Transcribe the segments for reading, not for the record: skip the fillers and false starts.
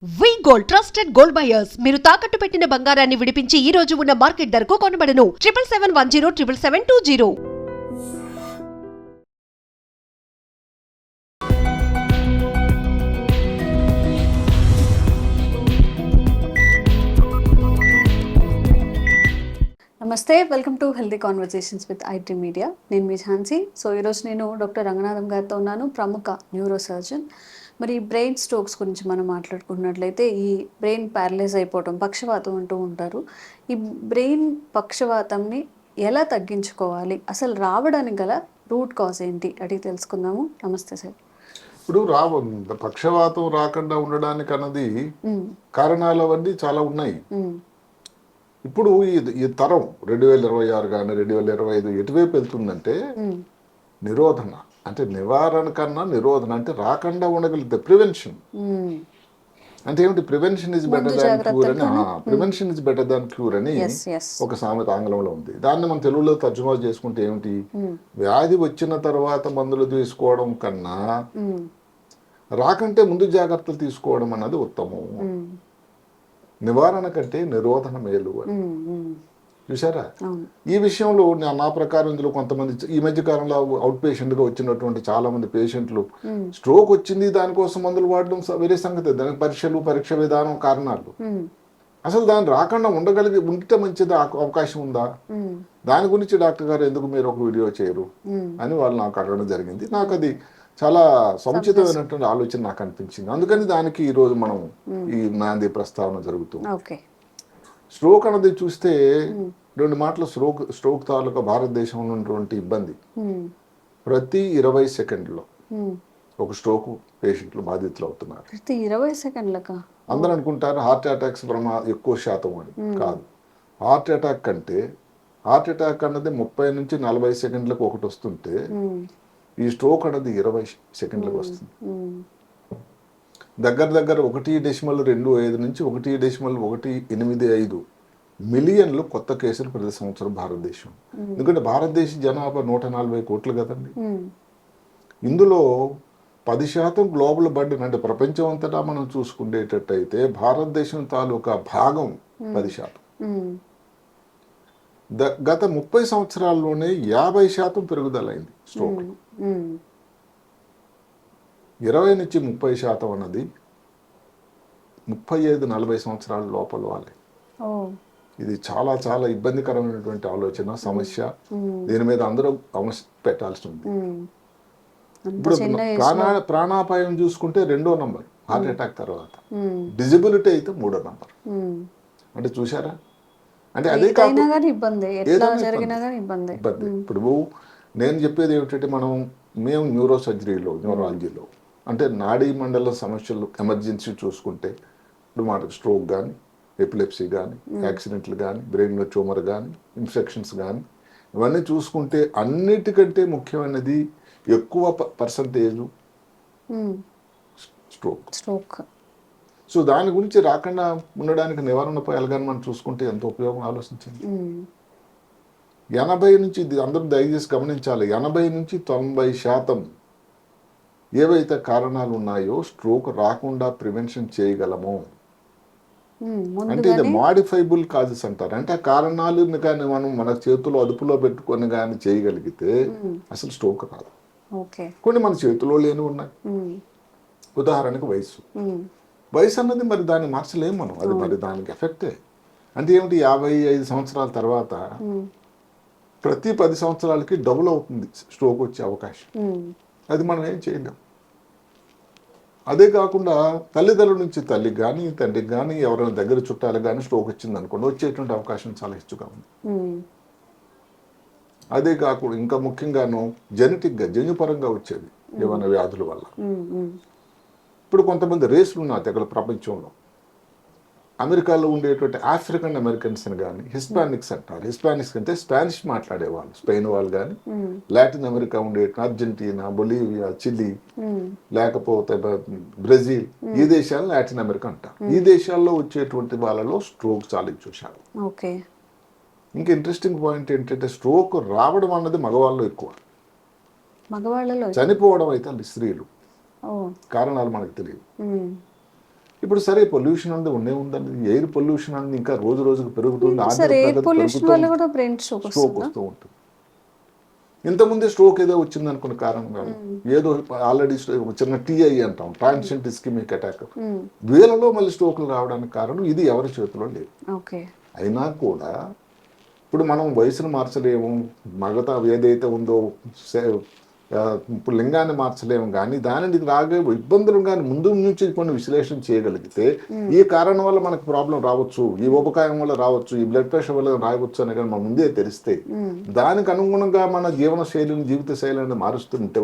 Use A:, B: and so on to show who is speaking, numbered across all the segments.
A: వి gold trusted gold buyers మీరు తాకట్టు పెట్టిన బంగారాన్ని విడిపించి ఈ రోజు ఉన్న మార్కెట్ ధరకు కొనబడను 7771077720.
B: నమస్తే, welcome to healthy conversations with IT media. నేను మీ ఝాన్సీ. సో ఈరోజు నేను డాక్టర్ రంగనాథం గారితో ఉన్నాను, ప్రముఖ న్యూరో సర్జన్. మరి బ్రెయిన్ స్ట్రోక్స్ గురించి మనం మాట్లాడుకున్నట్లయితే ఈ బ్రెయిన్ ప్యారలైజ్ అయిపోవటం, పక్షవాతం అంటూ ఉంటారు. ఈ బ్రెయిన్ పక్షవాతంని ఎలా తగ్గించుకోవాలి, అసలు రావడానికి గల రూట్ కాజ్ ఏంటి అడిగి తెలుసుకుందాము. నమస్తే సార్.
C: ఇప్పుడు పక్షవాతం రాకుండా ఉండడానికి అన్నది కారణాలు అవన్నీ చాలా ఉన్నాయి. ఇప్పుడు ఈ తరం 2026 కానీ 2025 ఎటువైపు వెళ్తుందంటే నిరోధన, అంటే నివారణ కన్నా నిరోధన, అంటే రాకుండా ఉండగలిగితే ప్రివెన్షన్. అంటే ఏమిటి? Prevention is better than cure అని, prevention is better than cure అని ఒక సామెత ఆంగ్లంలో ఉంది. దాన్ని మనం తెలుగులో తర్జుమా చేసుకుంటే ఏమిటి? వ్యాధి వచ్చిన తర్వాత మందులు తీసుకోవడం కన్నా రాకంటే ముందు జాగ్రత్తలు తీసుకోవడం అన్నది ఉత్తమం. నివారణ కంటే నిరోధన మేలు అని చూసారా? ఈ విషయంలో నా ప్రకారం ఇందులో కొంతమంది ఈ మధ్య కాలంలో అవుట్ పేషెంట్ గా వచ్చినటువంటి చాలా మంది పేషెంట్లు స్ట్రోక్ వచ్చింది దానికోసం మందులు వాడడం వేరే సంగతి. దానికి పరీక్ష విధానం కారణాలు. అసలు దాన్ని రాకుండా ఉంటే మంచిది అవకాశం ఉందా? దాని గురించి డాక్టర్ గారు ఎందుకు మీరు ఒక వీడియో చేయరు అని వాళ్ళు నాకు అడగడం జరిగింది. నాకు అది చాలా సముచితమైనటువంటి ఆలోచన నాకు అనిపించింది. అందుకని దానికి ఈ రోజు మనం ఈ నాంది ప్రస్తావన జరుగుతుంది. స్ట్రోక్ అన్నది చూస్తే రెండు మాటలు. స్ట్రోక్ తాలూకా భారతదేశంలో ఉన్నటువంటి ఇబ్బంది, ప్రతి 20 సెకండ్లో ఒక స్ట్రోక్ పేషెంట్లు బాధితులు అవుతున్నారు.
B: 20 సెకండ్లకా?
C: అందరూ అనుకుంటారు హార్ట్ అటాక్స్ ఎక్కువ శాతం అని. కాదు. హార్ట్ అటాక్ అన్నది 30 నుంచి 40 సెకండ్లకు ఒకటి వస్తుంటే ఈ స్ట్రోక్ అనేది 20 సెకండ్లకు వస్తుంది. దగ్గర 1.25 నుంచి 1.185 మిలియన్లు కొత్త కేసులు ప్రతి సంవత్సరం భారతదేశం. ఎందుకంటే భారతదేశ జనాభా 140 కోట్లు కదండి. ఇందులో 10% గ్లోబల్ బర్డెన్, అంటే ప్రపంచం అంతటా మనం చూసుకునేటట్టయితే భారతదేశం తాలూకా భాగం 10%. గత 30 సంవత్సరాల్లోనే 50% పెరుగుదల అయింది స్ట్రోక్. 20 నుంచి 30% అన్నది 35-40 సంవత్సరాల లోపల వాళ్ళే. ఇది చాలా చాలా ఇబ్బందికరమైనటువంటి ఆలోచన, సమస్య. దీని మీద అందరూ పెట్టాల్సి ఉంది. ఇప్పుడు ప్రాణాపాయం చూసుకుంటే 2వ నంబర్ హార్ట్ అటాక్ తర్వాత, డిజబిలిటీ అయితే 3వ నంబర్. అంటే చూసారా? అంటే అదే కాకుండా ఇబ్బంది. ఇప్పుడు నేను చెప్పేది ఏమిటంటే మేము న్యూరాలజీలో అంటే నాడీ మండల సమస్యలు ఎమర్జెన్సీ చూసుకుంటే, ఇప్పుడు మనకు స్ట్రోక్ కానీ, ఎపిలెప్సీ కానీ, యాక్సిడెంట్లు కానీ, బ్రెయిన్లో ట్యూమర్ కానీ, ఇన్ఫెక్షన్స్ కానీ, ఇవన్నీ చూసుకుంటే అన్నిటికంటే ముఖ్యమైనది ఎక్కువ పర్సంటేజ్ స్ట్రోక్. సో దాని గురించి రాకుండా ఉండడానికి నివారణ ఉపాయాలు కానీ మనం చూసుకుంటే ఎంత ఉపయోగం ఆలోచించండి. 80 నుంచి, అందరూ దయచేసి గమనించాలి, 80 నుంచి 90% ఏవైతే కారణాలు ఉన్నాయో స్ట్రోక్ రాకుండా ప్రివెన్షన్ చేయగలము. అంటే ఇది మాడిఫైబుల్ కాజెస్ అంటారు. అంటే ఆ కారణాలు కానీ మనం మన చేతిలో అదుపులో పెట్టుకొని కానీ చేయగలిగితే అసలు స్ట్రోక్ రాదు. కొన్ని మన చేతిలో లేని ఉన్నాయి. ఉదాహరణకు వయసు అన్నది మరి దాన్ని మార్చలేము మనం. అది మరి దానికి ఎఫెక్టే. అంటే ఏమిటి? 55 సంవత్సరాల తర్వాత ప్రతి 10 సంవత్సరాలకి డబుల్ అవుతుంది స్ట్రోక్ వచ్చే అవకాశం. అది మనం ఏం చేయలేం. అదే కాకుండా తల్లిదండ్రుల నుంచి తల్లికి కానీ, తండ్రికి కానీ, ఎవరైనా దగ్గర చుట్టాలకు కానీ స్ట్రోక్ వచ్చింది అనుకోండి, వచ్చేటువంటి అవకాశం చాలా హెచ్చుగా ఉంది. అదే కాకుండా ఇంకా ముఖ్యంగాను జెనెటిక్గా, జన్యుపరంగా వచ్చేది ఏమైనా వ్యాధుల వల్ల. ఇప్పుడు కొంతమంది రేసులు ఉన్నాయి తెగల ప్రపంచంలో. అమెరికాలో ఉండేటువంటి ఆఫ్రికన్ అమెరికన్స్ అని కానీ, హిస్పానిక్స్ అంటారు. హిస్పానిక్స్ అంటే స్పానిష్ మాట్లాడేవాళ్ళు, స్పెయిన్ వాళ్ళు కానీ, లాటిన్ అమెరికా ఉండే అర్జెంటీనా, బొలీవియా, చిలీ, లేకపోతే బ్రెజిల్, ఈ దేశాలు లాటిన్ అమెరికా అంటారు. ఈ దేశాల్లో వచ్చేటువంటి వాళ్ళలో స్ట్రోక్ చాలా చూశారు. ఇంకా ఇంట్రెస్టింగ్ పాయింట్ ఏంటంటే స్ట్రోక్ రావడం అన్నది మగవాళ్ళు ఎక్కువ, చనిపోవడం అయితే స్త్రీలు. కారణాలు మనకు తెలియదు. ఇప్పుడు సరే పొల్యూషన్ అనేది ఉందండి, ఎయిర్ పొల్యూషన్ అనేది ఇంకా రోజు రోజుకు పెరుగుతుంది,
B: సార్ ఎయిర్
C: ఆర్థిక
B: పొల్యూషన్
C: పెరుగుతూ
B: వల్ల కూడా బ్రెయిన్ స్ట్రోక్
C: స్ట్రోక్
B: వస్తుందా?
C: వస్తూ ఉంటుంది. ఇంతకుముందే స్ట్రోక్ ఏదో వచ్చింది అనుకున్న కారణం కాదు, ఏదో ఆల్రెడీ చిన్న టీఐ అంటాం, ట్రాన్సియంట్ ఇస్కిమిక్ అటాక్, వేలలో మళ్ళీ స్ట్రోక్లు రావడానికి కారణం ఇది ఎవరి చేతిలో లేదు.
B: ఓకే.
C: అయినా కూడా ఇప్పుడు మనం వయసును మార్చలేము, మగత ఏదైతే ఉందో ఇప్పుడు లింగాన్ని మార్చలేము, కానీ దానిని రాగే ఇబ్బందులు కానీ ముందు నుంచి కొన్ని విశ్లేషణ చేయగలిగితే ఈ కారణం వల్ల మనకు ప్రాబ్లం రావచ్చు, ఈ ఉపకాయం వల్ల రావచ్చు, ఈ బ్లడ్ ప్రెషర్ వల్ల రావచ్చు అని కానీ మన ముందే తెలిస్తే దానికి అనుగుణంగా మన జీవన శైలిని జీవిత శైలిని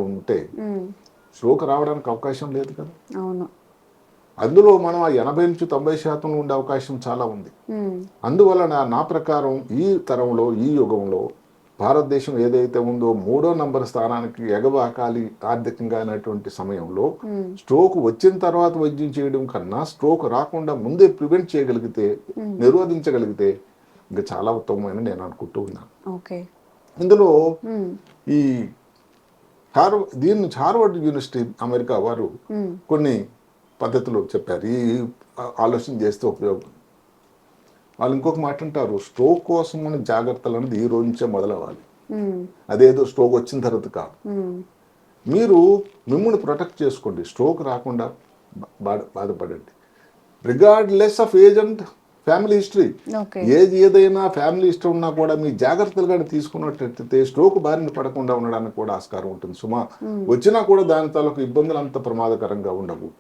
C: ఉంటే స్ట్రోక్ రావడానికి అవకాశం లేదు కదా.
B: అవును.
C: అందులో మనం ఆ 80-90% ఉండే అవకాశం చాలా ఉంది. అందువలన నా ప్రకారం ఈ తరంలో ఈ యుగంలో భారతదేశం ఏదైతే ఉందో 3వ నంబర్ స్థానానికి ఎగబాకాలి ఆర్థికంగా అనేటువంటి సమయంలో స్ట్రోక్ వచ్చిన తర్వాత వైద్యం చేయడం కన్నా స్ట్రోక్ రాకుండా ముందే ప్రివెంట్ చేయగలిగితే, నిరోధించగలిగితే ఇంకా చాలా ఉత్తమమైన నేను అనుకుంటూ ఉన్నాను.
B: ఓకే.
C: ఇందులో ఈ దీన్ని హార్వర్డ్ యూనివర్సిటీ అమెరికా వారు కొన్ని పద్ధతులు చెప్పారు ఈ ఆలోచన చేస్తే ఉపయోగం. వాళ్ళు ఇంకొక మాట అంటారు, స్ట్రోక్ కోసం మన జాగ్రత్తలు అనేది ఈ రోజు నుంచే మొదలవ్వాలి, అదేదో స్ట్రోక్ వచ్చిన తర్వాత కాదు. మీరు మిమ్మల్ని ప్రొటెక్ట్ చేసుకోండి, స్ట్రోక్ రాకుండా బాధపడండి, regardless of age and family history. Age ఏదైనా ఫ్యామిలీ హిస్టరీ ఉన్నా కూడా మీ జాగ్రత్తలు కానీ తీసుకున్నట్టయితే స్ట్రోక్ బారిన పడకుండా ఉండడానికి కూడా ఆస్కారం ఉంటుంది. సుమా వచ్చినా కూడా దాని తాలూకు ఇబ్బందులు అంత ప్రమాదకరంగా ఉండవు.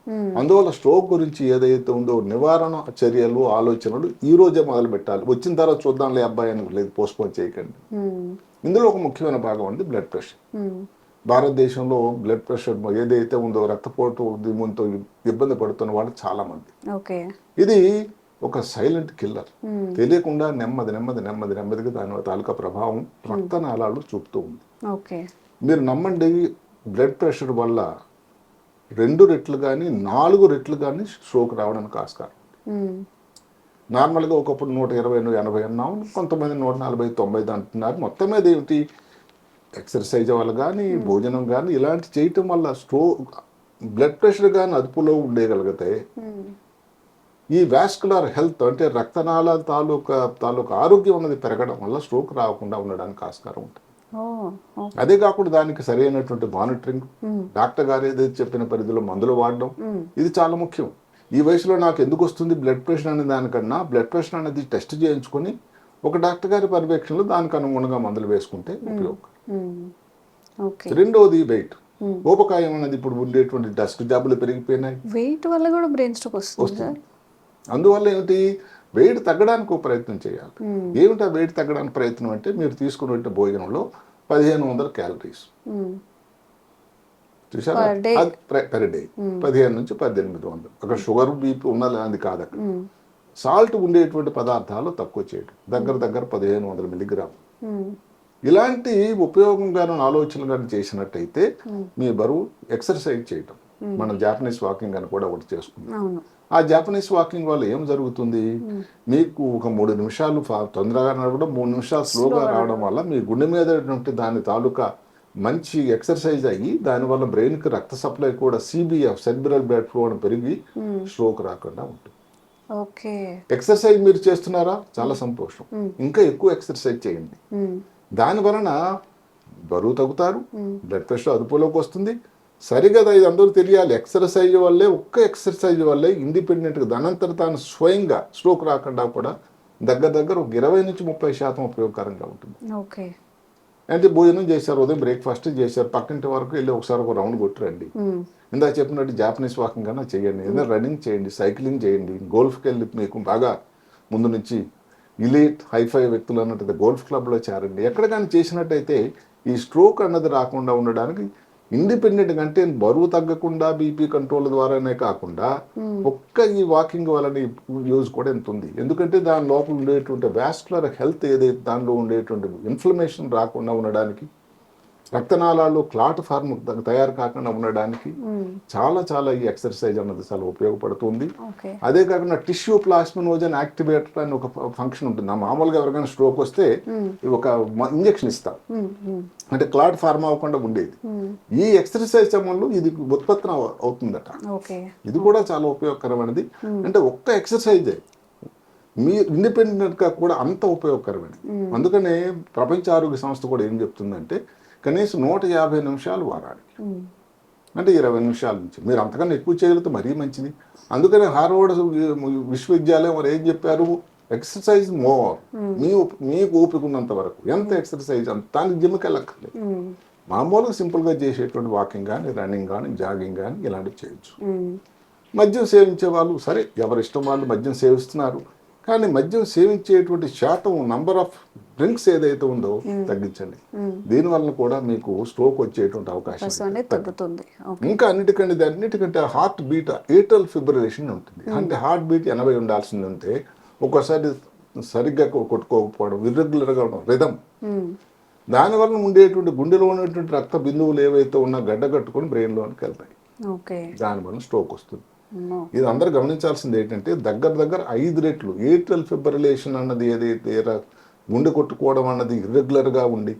C: అందువల్ల స్ట్రోక్ గురించి ఏదైతే ఉందో నివారణ చర్యలు ఆలోచనలు ఈ రోజే మొదలు పెట్టాలి. వచ్చిన తర్వాత చూద్దాంలే అబ్బాయి అని లేదు, పోస్ట్పోన్ చేయకండి. ఇందులో ఒక ముఖ్యమైన భాగం ఉంది బ్లడ్ ప్రెషర్. భారతదేశంలో బ్లడ్ ప్రెషర్ ఏదైతే ఉందో రక్తపోటు ఉద్యమంతో ఇబ్బంది పడుతున్న వాళ్ళు చాలా మంది. ఇది ఒక సైలెంట్ కిల్లర్. తెలియకుండా నెమ్మదిగా దాని తాలూకా ప్రభావం రక్తనాళాలు చూపుతూ ఉంది. మీరు నమ్మండి, బ్లడ్ ప్రెషర్ వల్ల 2 రెట్లు కానీ 4 రెట్లు కానీ స్ట్రోక్ రావడానికి ఆస్కారం. నార్మల్గా ఒకప్పుడు 120-180 అన్నాం, కొంతమంది 140-90 అంటున్నారు. మొత్తం మీద ఏమిటి, ఎక్సర్సైజ్ వల్ల కానీ భోజనం కానీ ఇలాంటి చేయటం వల్ల బ్లడ్ ప్రెషర్ కానీ అదుపులో ఉండేయగలిగితే ఈ వాస్కులర్ హెల్త్ అంటే రక్తనాళ తాలూకా ఆరోగ్యం అన్నది పెరగడం వల్ల స్ట్రోక్ రాకుండా ఉండడానికి ఆస్కారం ఉంటుంది. అదే కాకుండా దానికి సరైనటువంటి మానిటరింగ్, డాక్టర్ గారు ఏదైతే చెప్పిన పరిధిలో మందులు వాడడం ఇది చాలా ముఖ్యం. ఈ వయసులో నాకు ఎందుకు వస్తుంది బ్లడ్ ప్రెషర్ అనే దానికన్నా బ్లడ్ ప్రెషర్ అనేది టెస్ట్ చేయించుకొని ఒక డాక్టర్ గారి పర్యవేక్షణలో దానికి అనుగుణంగా మందులు వేసుకుంటే ఉపయోగం. రెండోది వెయిట్. ఊబకాయం అనేది ఇప్పుడు ఉండేటువంటి డస్ట్ జబ్బులు పెరిగిపోయినాయి,
B: వెయిట్ వల్ల కూడా బ్రెయిన్ స్ట్రోక్ వస్తుంది.
C: అందువల్ల ఏమిటి, వెయిట్ తగ్గడానికి ఒక ప్రయత్నం చేయాలి. ఏమిటి ఆ వెయిట్ తగ్గడానికి ప్రయత్నం అంటే మీరు తీసుకునే భోజనంలో 1500 క్యాలరీస్ చూసారా పర్ డే, 1500-1800. అక్కడ షుగర్ బీపీ ఉన్నది కాదు, అక్కడ సాల్ట్ ఉండేటువంటి పదార్థాలు తక్కువ చేయడం, దగ్గర 1500 మిల్లీగ్రామ్. ఇలాంటి ఉపయోగంగాను ఆలోచనలు కానీ చేసినట్టయితే మీ బరువు ఎక్సర్సైజ్ చేయటం, మనం జాపనీస్ వాకింగ్ అని కూడా ఒకటి చేసుకున్నాం. ఆ జాపనీస్ వాకింగ్ వల్ల ఏం జరుగుతుంది, మీకు ఒక 3 నిమిషాలు తొందరగా నడవడం, 3 నిమిషాలు స్లోగా రావడం వల్ల మీ గుండె మీద దాని తాలూకా మంచి ఎక్సర్సైజ్ అయ్యి దానివల్ల బ్రెయిన్కి రక్త సప్లై కూడా సిబిఎఫ్ సెరిబ్రల్ బ్లడ్ ఫ్లో అని పెరిగి స్ట్రోక్ రాకుండా ఉంటుంది. ఎక్సర్సైజ్ మీరు చేస్తున్నారా, చాలా సంతోషం, ఇంకా ఎక్కువ ఎక్సర్సైజ్ చేయండి. దాని వలన బరువు తగ్గుతారు, బ్లడ్ ప్రెషర్ అదుపులోకి వస్తుంది. సరిగా ఇది అందరూ తెలియాలి, ఎక్సర్సైజ్ వల్లే, ఒక్క ఎక్సర్సైజ్ వల్లే ఇండిపెండెంట్గా దానంతట తాను స్వయంగా స్ట్రోక్ రాకుండా కూడా దగ్గర 20-30% ఉపయోగకరంగా ఉంటుంది. అంటే భోజనం చేశారు, ఉదయం బ్రేక్ఫాస్ట్ చేశారు, పక్కింటి వరకు వెళ్ళి ఒకసారి ఒక రౌండ్ కొట్టురండి. ఇందాక చెప్పినట్టు జాపనీస్ వాకింగ్ అన్నా చేయండి, ఏదైనా రన్నింగ్ చేయండి, సైక్లింగ్ చేయండి, గోల్ఫ్కి వెళ్ళి మీకు బాగా ముందు నుంచి ఇలీట్ హైఫై వ్యక్తులు అన్నట్టు గోల్ఫ్ క్లబ్లో చేరండి. ఎక్కడ కానీ చేసినట్టయితే ఈ స్ట్రోక్ అన్నది రాకుండా ఉండడానికి ఇండిపెండెంట్ అంటే బరువు తగ్గకుండా బీపీ కంట్రోల్ ద్వారానే కాకుండా ఒక్క ఈ వాకింగ్ వల్ల యూజ్ కూడా ఎంత ఉంది. ఎందుకంటే దాని లోపల ఉండేటువంటి వాస్కులర్ హెల్త్ ఏదైతే దానిలో ఉండేటువంటి ఇన్ఫ్లమేషన్ రాకుండా ఉండడానికి రక్తనాళాలు క్లాట్ ఫార్మ్ తయారు కాకుండా ఉండడానికి చాలా చాలా ఈ ఎక్సర్సైజ్ అన్నది చాలా ఉపయోగపడుతుంది.
B: ఓకే.
C: అదే కాకుండా టిష్యూ ప్లాస్మినోజన్ యాక్టివేటర్ అని ఒక ఫంక్షన్ ఉంటుంది. మామూలుగా ఎవరికైనా స్ట్రోక్ వస్తే ఒక ఇంజెక్షన్ ఇస్తాం, అంటే క్లాట్ ఫార్మ్ అవ్వకుండా ఉండేది. ఈ ఎక్సర్సైజ్ సమయంలో ఇది ఉత్పత్తి అవుతుందట.
B: ఓకే.
C: ఇది కూడా చాలా ఉపయోగకరమైనది. అంటే ఒక్క ఎక్సర్సైజే మీ ఇండిపెండెంట్గా కూడా అంత ఉపయోగకరమైనది. అందుకనే ప్రపంచ ఆరోగ్య సంస్థ కూడా ఏం చెప్తుందంటే కనీసం 150 నిమిషాలు వారానికి, అంటే 20 నిమిషాల నుంచి. మీరు అంతకన్నా ఎక్కువ చేయగలిగితే మరీ మంచిది. అందుకనే హార్వర్డ్ విశ్వవిద్యాలయం వారు ఏం చెప్పారు, ఎక్సర్సైజ్ మోర్, మీకు ఓపిక ఉన్నంత వరకు. ఎంత ఎక్సర్సైజ్ అంత, దానికి జిమ్కి వెళ్ళక్కర్లేదు. మామూలుగా సింపుల్గా చేసేటువంటి వాకింగ్ కానీ, రన్నింగ్ కానీ, జాగింగ్ కానీ ఇలాంటివి చేయొచ్చు. మద్యం సేవించే వాళ్ళు సరే, ఎవరి ఇష్టం వాళ్ళు మద్యం సేవిస్తున్నారు, కానీ మద్యం సేవించేటువంటి శాతం నంబర్ ఆఫ్ డ్రింక్స్ ఏదైతే ఉందో తగ్గించండి. దీనివల్ల కూడా మీకు స్ట్రోక్ వచ్చేటువంటి అవకాశం
B: తగ్గుతుంది.
C: ఇంకా అన్నిటికంటే హార్ట్ బీట్, ఏట్రల్ ఫిబ్రిలేషన్ ఉంటుంది. అంటే హార్ట్ బీట్ 80 ఉండాల్సింది ఉంటే ఒక్కోసారి సరిగ్గా కొట్టుకోకపోవడం, ఇర్రెగ్యులర్గా ఉండడం, రిథం, దానివల్ల ఉండేటువంటి గుండెలో ఉన్నటువంటి రక్త బిందువులు ఏవైతే ఉన్నా గడ్డగట్టుకొని బ్రెయిన్లోనికి వెళ్తాయి. దానివల్ల స్ట్రోక్ వస్తుంది. ఇది అందరూ గమనించాల్సింది ఏంటంటే దగ్గర 5 రెట్లు ఏట్రల్ ఫిబ్రిలేషన్ అన్నది ఏదైతే గుండె కొట్టుకోవడం అన్నది ఇర్రెగ్యులర్గా ఉండి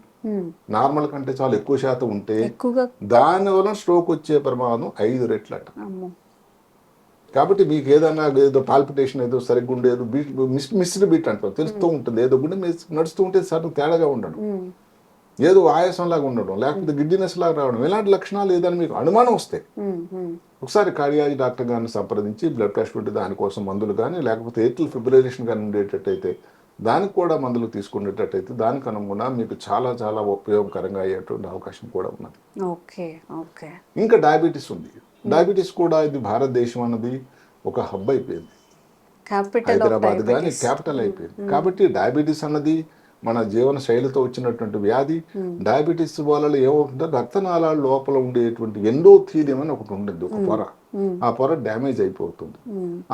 C: నార్మల్ కంటే చాలా ఎక్కువ శాతం ఉంటే దానివల్ల స్ట్రోక్ వచ్చే ప్రమాదం 5 రెట్లట. కాబట్టి మీకు ఏదో పాల్పిటేషన్ ఏదో సరిగ్గా ఉండేది, బీట్ మిస్డ్ బీట్ అంటాం, తెలుస్తూ ఉంటుంది. ఏదో గుండె నడుస్తూ ఉంటే సడన్ తేడాగా ఉండడం, ఏదో ఆయాసంలాగా ఉండడం, లేకపోతే గిడ్డినెస్ లాగా రావడం, ఇలాంటి లక్షణాలు ఏదైనా మీకు అనుమానం వస్తే ఒకసారి కార్డియాలజీ డాక్టర్ గారిని సంప్రదించి బ్లడ్ టెస్ట్ ఉంటే దానికోసం మందులు కానీ, లేకపోతే ఏట్రల్ ఫిబ్రిలేషన్ కానీ ఉండేటట్టయితే దానికి కూడా మందులు తీసుకునేటట్టయితే దానికి అనుగుణంగా మీకు చాలా చాలా ఉపయోగకరంగా అయ్యేటువంటి అవకాశం కూడా ఉన్నది. ఇంకా డయాబెటీస్ ఉంది. డయాబెటీస్ కూడా ఇది భారతదేశం అన్నది ఒక హబ్ అయిపోయింది, హైదరాబాద్ కానీ క్యాపిటల్ అయిపోయింది. కాబట్టి డయాబెటీస్ అన్నది మన జీవన శైలితో వచ్చినటువంటి వ్యాధి. డయాబెటీస్ వల్ల ఏమవుతుందో రక్తనాళాల లోపల ఉండేటువంటి ఎండోథీలియం అని ఒకటి ఉంటుంది, ఒక పొర. ఆ పొర డ్యామేజ్ అయిపోతుంది.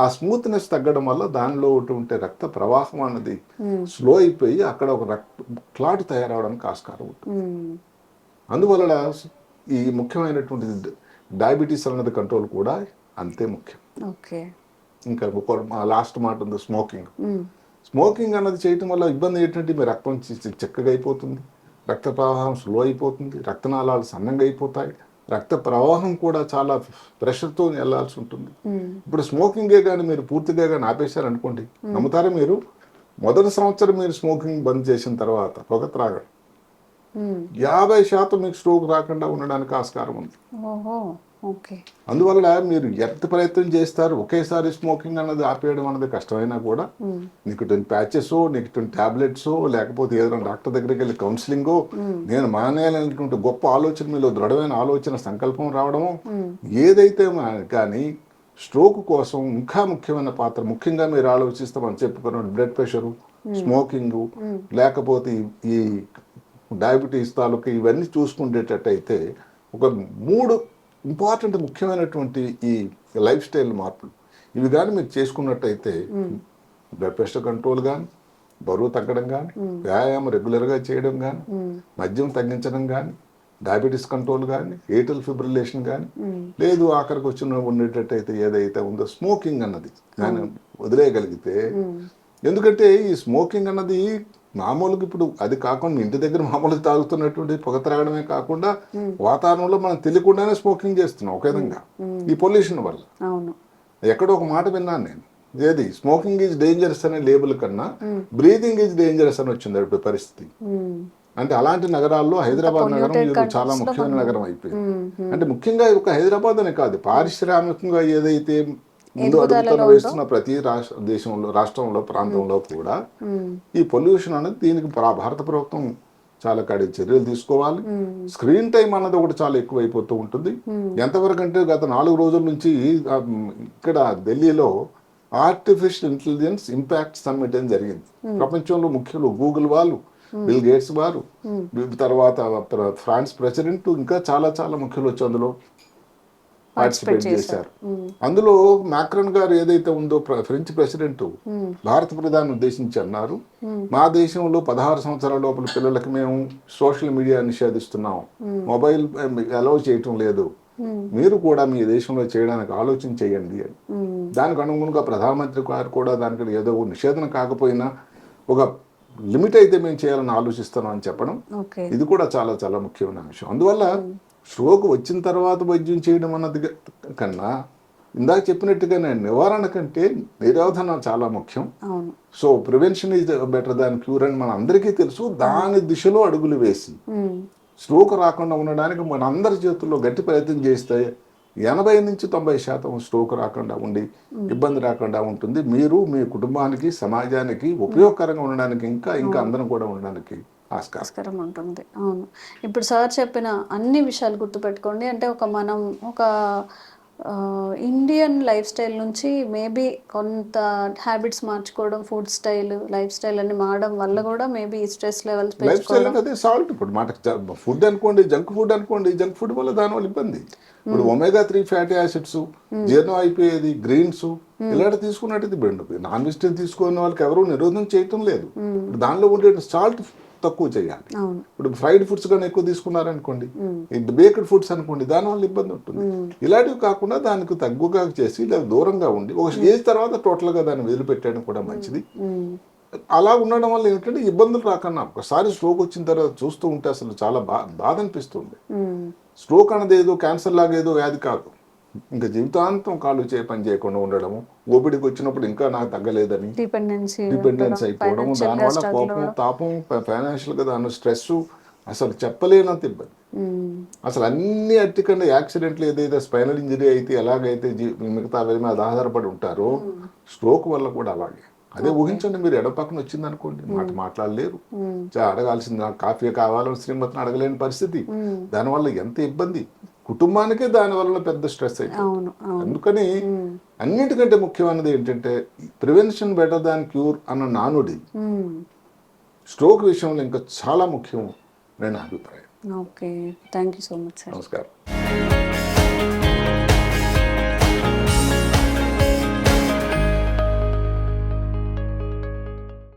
C: ఆ స్మూత్నెస్ తగ్గడం వల్ల దానిలో ఉంటే రక్త ప్రవాహం అన్నది స్లో అయిపోయి అక్కడ ఒక క్లాట్ తయారవడానికి ఆస్కారం ఉంటుంది. అందువల్ల ఈ ముఖ్యమైనటువంటి డయాబెటీస్ అన్నది కంట్రోల్ కూడా అంతే ముఖ్యం. ఇంకా లాస్ట్ మాట ఉంది, స్మోకింగ్. స్మోకింగ్ అన్నది చేయటం వల్ల ఇబ్బంది ఏంటంటే మీ రక్తం చెక్కగా అయిపోతుంది, రక్త ప్రవాహం స్లో అయిపోతుంది, రక్తనాళాలు సన్నంగా అయిపోతాయి, రక్త ప్రవాహం కూడా చాలా ప్రెషర్తో వెళ్లాల్సి ఉంటుంది. ఇప్పుడు స్మోకింగే కానీ మీరు పూర్తిగా కానీ ఆపేశారనుకోండి, నమ్ముతారా మీరు, మొదటి సంవత్సరం మీరు స్మోకింగ్ బంద్ చేసిన తర్వాత పొగ త్రాగడం 50% మీకు స్ట్రోక్ రాకుండా ఉండడానికి ఆస్కారం ఉంది. అందువల్ల మీరు ఎంత ప్రయత్నం చేస్తారు, ఒకేసారి స్మోకింగ్ అన్నది ఆపేయడం అన్నది కష్టమైనా కూడా నికోటిన్ ప్యాచెస్, నికోటిన్ టాబ్లెట్స్, లేకపోతే ఏదైనా డాక్టర్ దగ్గరికి వెళ్ళి కౌన్సిలింగో, నేను మానేయాలనేటువంటి గొప్ప ఆలోచన, మీలో దృఢమైన ఆలోచన సంకల్పం రావడము ఏదైతే కానీ స్ట్రోక్ కోసం ఇంకా ముఖ్యమైన పాత్ర, ముఖ్యంగా మీరు ఆలోచిస్తామని చెప్పుకున్న బ్లడ్ ప్రెషరు, స్మోకింగ్, లేకపోతే ఈ డయాబెటీస్ తాలూకా ఇవన్నీ చూసుకునేటట్టయితే ఒక 3 ఇంపార్టెంట్ ముఖ్యమైనటువంటి ఈ లైఫ్ స్టైల్ మార్పులు ఇవి కానీ మీరు చేసుకున్నట్టయితే బ్లడ్ ప్రెషర్ కంట్రోల్ కానీ, బరువు తగ్గడం కానీ, వ్యాయామం రెగ్యులర్గా చేయడం కానీ, మద్యం తగ్గించడం కానీ, డయాబెటీస్ కంట్రోల్ కానీ, ఏట్రల్ ఫిబ్రిలేషన్ కానీ, లేదు ఆఖరికి వచ్చిన ఉండేటట్టయితే ఏదైతే ఉందో స్మోకింగ్ అన్నది కానీ వదిలేయగలిగితే, ఎందుకంటే ఈ స్మోకింగ్ అన్నది మామూలుగా ఇప్పుడు అది కాకుండా ఇంటి దగ్గర మామూలుగా తాగుతున్నటువంటి పొగ త్రాగడమే కాకుండా వాతావరణంలో మనం తెలియకుండానే స్మోకింగ్ చేస్తున్నాం ఒక విధంగా ఈ పొల్యూషన్ వల్ల. ఎక్కడో ఒక మాట విన్నాను నేను, ఏది స్మోకింగ్ ఈజ్ డేంజరస్ అనే లేబుల్ కన్నా బ్రీతింగ్ ఈజ్ డేంజరస్ అని వచ్చింది ఇప్పుడు పరిస్థితి. అంటే అలాంటి నగరాల్లో హైదరాబాద్ నగరం ఇది చాలా ముఖ్యమైన నగరం అయిపోయింది. అంటే ముఖ్యంగా ఒక హైదరాబాద్ అనే కాదు, పారిశ్రామికంగా ఏదైతే ముందు అడుగుతాను వేస్తున్న ప్రతి రాష్ట్రంలో ప్రాంతంలో కూడా ఈ పొల్యూషన్ అనేది దీనికి భారత ప్రభుత్వం చాలా కడి చర్యలు తీసుకోవాలి. స్క్రీన్ టైం అన్నది ఒకటి చాలా ఎక్కువ అయిపోతూ ఉంటుంది. ఎంతవరకు అంటే గత 4 రోజుల నుంచి ఇక్కడ ఢిల్లీలో ఆర్టిఫిషియల్ ఇంటెలిజెన్స్ ఇంపాక్ట్ సమ్మిట్ అని జరిగింది. ప్రపంచంలో ముఖ్యులు గూగుల్ వాళ్ళు, బిల్ గేట్స్ వారు, తర్వాత ఫ్రాన్స్ ప్రెసిడెంట్, ఇంకా చాలా చాలా ముఖ్యులు వచ్చి అందులో పార్టిసిపేట్ చేశారు. అందులో మాక్రన్ గారు ఏదైతే ఉందో ఫ్రెంచ్ ప్రెసిడెంట్ భారత ప్రధాని ఉద్దేశించి అన్నారు, మా దేశంలో 16 సంవత్సరాల లోపల పిల్లలకి మేము సోషల్ మీడియా నిషేధిస్తున్నాం, మొబైల్ అలౌ చేయటం లేదు, మీరు కూడా మీ దేశంలో చేయడానికి ఆలోచన చేయండి అని. దానికి అనుగుణంగా ప్రధానమంత్రి గారు కూడా దానికి ఏదో నిషేధన కాకపోయినా ఒక లిమిట్ అయితే మేము చేయాలని ఆలోచిస్తున్నాం అని చెప్పడం, ఇది కూడా చాలా చాలా ముఖ్యమైన విషయం. అందువల్ల స్ట్రోక్ వచ్చిన తర్వాత వైద్యం చేయడం అన్నది కన్నా ఇందాక చెప్పినట్టుగానే నివారణ కంటే నిరోధన చాలా ముఖ్యం. So prevention is better than cure అని మన అందరికీ తెలుసు. దాని దిశలో అడుగులు వేసి స్ట్రోక్ రాకుండా ఉండడానికి మన అందరి చేతుల్లో గట్టి ప్రయత్నం చేస్తే 80 నుంచి 90% స్ట్రోక్ రాకుండా ఉండి ఇబ్బంది రాకుండా ఉంటుంది. మీరు మీ కుటుంబానికి సమాజానికి ఉపయోగకరంగా ఉండడానికి ఇంకా ఇంకా అందరం కూడా ఉండడానికి ఆస్కారం
B: ఉంటుంది. అవును, ఇప్పుడు సార్ చెప్పిన అన్ని విషయాలు గుర్తుపెట్టుకోండి. అంటే మనం ఒక ఇండియన్ లైఫ్ స్టైల్ నుంచి మేబీ కొంత హ్యాబిట్స్ మార్చుకోవడం, ఫుడ్ స్టైల్, లైఫ్ స్టైల్ అన్ని మారడం వల్ల కూడా మేబీ స్ట్రెస్ లెవెల్స్
C: పెంచుకోవడం. అదే సాల్ట్ ఇప్పుడు మాట ఫుడ్ అనుకోండి, జంక్ ఫుడ్ వల్ల దానివల్ల ఇబ్బంది. ఇప్పుడు ఒమేగా-3 ఫ్యాటీ యాసిడ్స్ జీర్ణం అయిపోయేది, గ్రీన్స్ ఇలాంటి తీసుకున్నట్టు నాన్ వెజిటేరియన్ తీసుకునే వాళ్ళకి ఎవరు నిరోధం చేయటం లేదు. దానిలో ఉండే సాల్ట్ తక్కువ చేయాలి. ఇప్పుడు ఫ్రైడ్ ఫుడ్స్ కానీ ఎక్కువ తీసుకున్నారనుకోండి, బేక్డ్ ఫుడ్స్ అనుకోండి, దానివల్ల ఇబ్బంది ఉంటుంది. ఇలాంటివి కాకుండా దానికి తగ్గుగా చేసి లేదా దూరంగా ఉండి ఒక ఏజ్ తర్వాత టోటల్ గా దాన్ని వదిలిపెట్టడం కూడా మంచిది. అలా ఉండడం వల్ల ఏంటంటే ఇబ్బందులు రాకన్నా ఒకసారి స్ట్రోక్ వచ్చిన తర్వాత చూస్తూ ఉంటే అసలు చాలా బాధ అనిపిస్తుంది. స్ట్రోక్ అనేది ఏదో క్యాన్సర్ లాగా ఏదో వ్యాధి కాదు. ఇంకా జీవితాంతం కాళ్ళు పని చేయకుండా ఉండడము, ఓపిడికి వచ్చినప్పుడు ఇంకా నాకు తగ్గలేదని డిపెండెన్స్ అయిపోవడం, దానివల్ల కోపం, తాపం, ఫైనాన్షియల్ గా దాని స్ట్రెస్, అసలు చెప్పలేనంత ఇబ్బంది. అసలు అన్ని అట్టికంటే యాక్సిడెంట్లు ఏదైతే స్పైనల్ ఇంజరీ అయితే ఎలాగైతే మిగతా మీద ఆధారపడి ఉంటారో స్ట్రోక్ వల్ల కూడా అలాగే. అదే ఊహించండి, మీరు ఎడపక్కన వచ్చింది అనుకోండి, మాట్లాడలేరు, అడగాల్సింది నాకు కాఫీ కావాలని శ్రీమతిని అడగలేని పరిస్థితి. దానివల్ల ఎంత ఇబ్బంది, కుటుంబానికే దానివల్ల పెద్ద స్ట్రెస్ అయిపోతుంది. అందుకని అన్నిటికంటే ముఖ్యమైనది ఏంటంటే ప్రివెన్షన్ బెటర్ దాన్ క్యూర్ అన్న నానుడి స్ట్రోక్ విషయంలో ఇంకా చాలా ముఖ్యం నేను అభిప్రాయం.
B: Okay, thank you so much sir.
C: నమస్కారం.